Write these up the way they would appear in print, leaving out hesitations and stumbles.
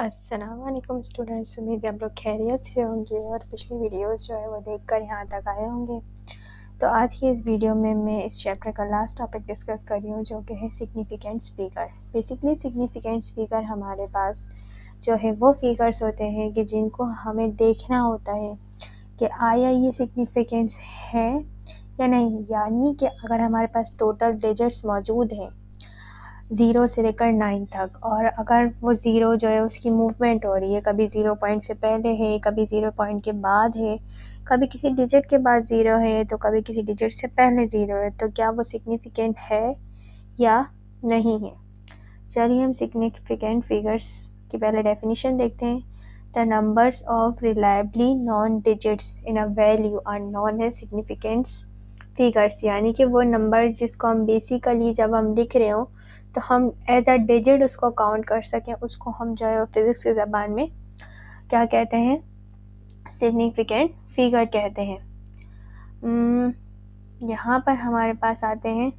अस्सलाम वालेकुम स्टूडेंट्स, उम्मीद है आप लोग खैरियत से होंगे और पिछली वीडियोस जो है वो देखकर यहाँ तक आए होंगे। तो आज की इस वीडियो में मैं इस चैप्टर का लास्ट टॉपिक डिस्कस कर रही हूँ, जो कि है significant figure. Basically significant figure हमारे पास जो है वो फिगर्स होते हैं कि जिनको हमें देखना होता है कि आया ये सिग्निफिकेंस है या नहीं। यानी कि अगर हमारे पास टोटल डिजिट्स मौजूद हैं 0 से लेकर 9 तक, और अगर वो ज़ीरो जो है उसकी मूवमेंट हो रही है, कभी 0 पॉइंट से पहले है, कभी 0 पॉइंट के बाद है, कभी किसी डिजिट के बाद 0 है, तो कभी किसी डिजिट से पहले 0 है, तो क्या वो सिग्निफिकेंट है या नहीं है। चलिए हम सिग्निफिकेंट फिगर्स की पहले डेफिनेशन देखते हैं। The numbers of reliably known digits in a value are known as significant figures. यानी कि वो नंबर जिसको हम बेसिकली जब हम लिख रहे हो तो हम एज अ डिजिट उसको काउंट कर सकें, उसको हम जो है फिज़िक्स की ज़बान में क्या कहते हैं, सिग्निफिकेंट फिगर कहते हैं। यहाँ पर हमारे पास आते हैं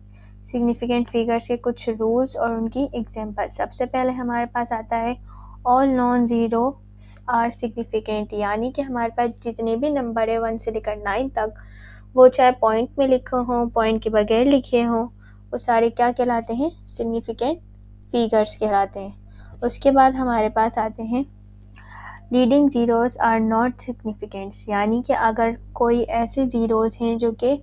सिग्निफिकेंट फिगर्स के कुछ रूल्स और उनकी एग्जांपल। सबसे पहले हमारे पास आता है all non zero are significant. यानी कि हमारे पास जितने भी नंबर है 1 से लेकर 9 तक, वो चाहे पॉइंट में लिखे हों, पॉइंट के बगैर लिखे हों, वो सारे क्या कहलाते हैं, सिग्निफिकेंट फिगर्स कहलाते हैं। उसके बाद हमारे पास आते हैं लीडिंग ज़ीरोज़ आर नॉट सिग्निफिकेंट्स। यानी कि अगर कोई ऐसे ज़ीरोज़ हैं जो कि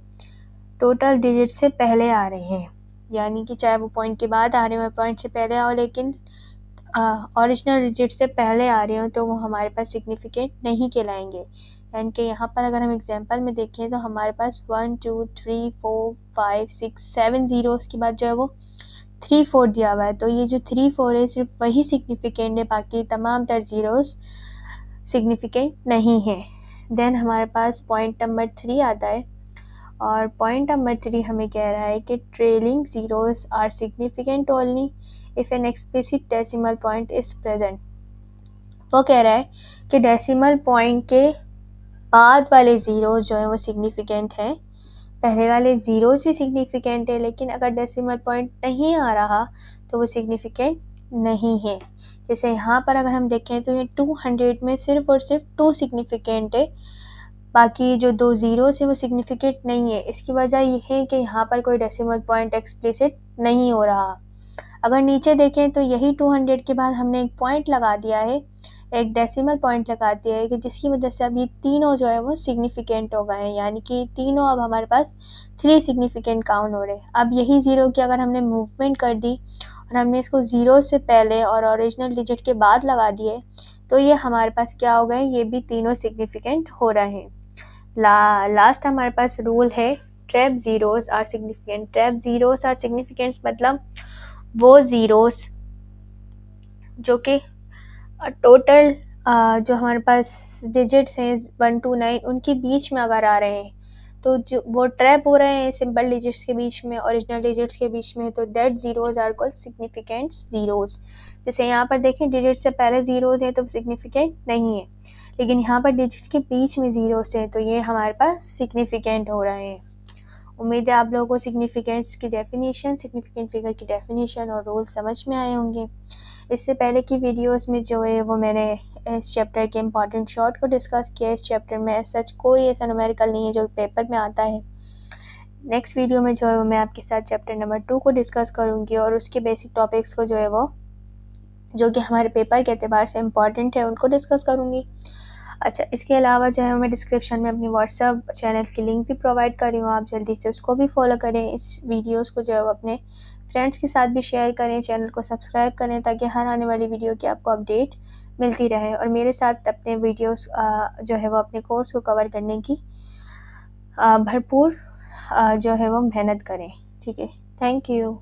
टोटल डिजिट से पहले आ रहे हैं, यानी कि चाहे वो पॉइंट के बाद आ रहे हो, पॉइंट से पहले आओ, लेकिन ओरिजिनल डिजिट से पहले आ रहे हो, तो वो हमारे पास सिग्निफिकेंट नहीं कहलाएंगे। यानी कि यहाँ पर अगर हम एग्जांपल में देखें तो हमारे पास 1 2 3 4 5 6 7 ज़ीरोज़ के बाद जो है वो 3 4 दिया हुआ है, तो ये जो 3 4 है सिर्फ वही सिग्निफिकेंट है, बाकी तमाम तर ज़ीरोज़ सिग्निफिकेंट नहीं है। देन हमारे पास पॉइंट नंबर 3 आता है, और पॉइंट नंबर 3 हमें कह रहा है कि trailing zeros are significant only if an explicit decimal point is present. वो कह रहा है कि डेसिमल पॉइंट के बाद वाले ज़ीरो जो है वो सिग्निफिकेंट हैं, पहले वाले ज़ीरोज़ भी सिग्निफिकेंट है, लेकिन अगर डेसिमल पॉइंट नहीं आ रहा तो वो सिग्निफिकेंट नहीं है। जैसे यहाँ पर अगर हम देखें तो ये 200 में सिर्फ और सिर्फ 2 सिग्निफिकेंट है, बाकी जो 2 ज़ीरोज़ है वो सिग्निफिकेंट नहीं है। इसकी वजह ये है कि यहाँ पर कोई डेसिमल पॉइंट एक्सप्लिसिट नहीं हो रहा। अगर नीचे देखें तो यही 200 के बाद हमने एक पॉइंट लगा दिया है, एक डेसिमल पॉइंट लगा दिया है, कि जिसकी वजह से अब ये तीनों जो है वो सिग्निफिकेंट हो गए हैं। यानी कि तीनों अब हमारे पास 3 सिग्निफिकेंट काउंट हो रहे हैं। अब यही ज़ीरो की अगर हमने मूवमेंट कर दी और हमने इसको ज़ीरो से पहले और ओरिजिनल डिजिट के बाद लगा दिए, तो ये हमारे पास क्या हो गए, ये भी तीनों सिग्निफिकेंट हो रहे हैं। लास्ट हमारे पास रूल है trap zeros are significant. Trap zeros are significants मतलब वो ज़ीरोज़ जो कि टोटल जो हमारे पास डिजिट्स हैं 1 to 9 उनके बीच में अगर आ रहे हैं, तो जो वो ट्रैप हो रहे हैं सिंपल डिजिट्स के बीच में, ओरिजिनल डिजिट्स के बीच में, तो that zeros are called significant zeros. जैसे यहाँ पर देखें डिजिट से पहले ज़ीरोज़ हैं तो सिग्निफिकेंट नहीं है, लेकिन यहाँ पर डिजिट्स के बीच में ज़ीरोज़ हैं तो ये हमारे पास सिग्निफिकेंट हो रहे हैं। उम्मीद है आप लोगों को सिग्निफिकेंट्स की डेफिनेशन, सिग्निफिकेंट फिगर की डेफिनेशन और रूल समझ में आए होंगे। इससे पहले की वीडियोस में जो है वो मैंने इस चैप्टर के इम्पॉर्टेंट शॉर्ट को डिस्कस किया। इस चैप्टर में सच कोई ऐसा न्यूमेरिकल नहीं है जो पेपर में आता है। नेक्स्ट वीडियो में जो है वो मैं आपके साथ चैप्टर नंबर 2 को डिस्कस करूँगी और उसके बेसिक टॉपिक्स को जो है वो जो कि हमारे पेपर के एतबार से इम्पॉर्टेंट है उनको डिस्कस करूँगी। अच्छा, इसके अलावा जो है मैं डिस्क्रिप्शन में अपनी व्हाट्सएप चैनल की लिंक भी प्रोवाइड कर रही हूँ, आप जल्दी से उसको भी फॉलो करें। इस वीडियोस को जो है वो अपने फ्रेंड्स के साथ भी शेयर करें, चैनल को सब्सक्राइब करें ताकि हर आने वाली वीडियो की आपको अपडेट मिलती रहे, और मेरे साथ अपने वीडियोस जो है वो अपने कोर्स को कवर करने की भरपूर जो है वो मेहनत करें। ठीक है, थैंक यू।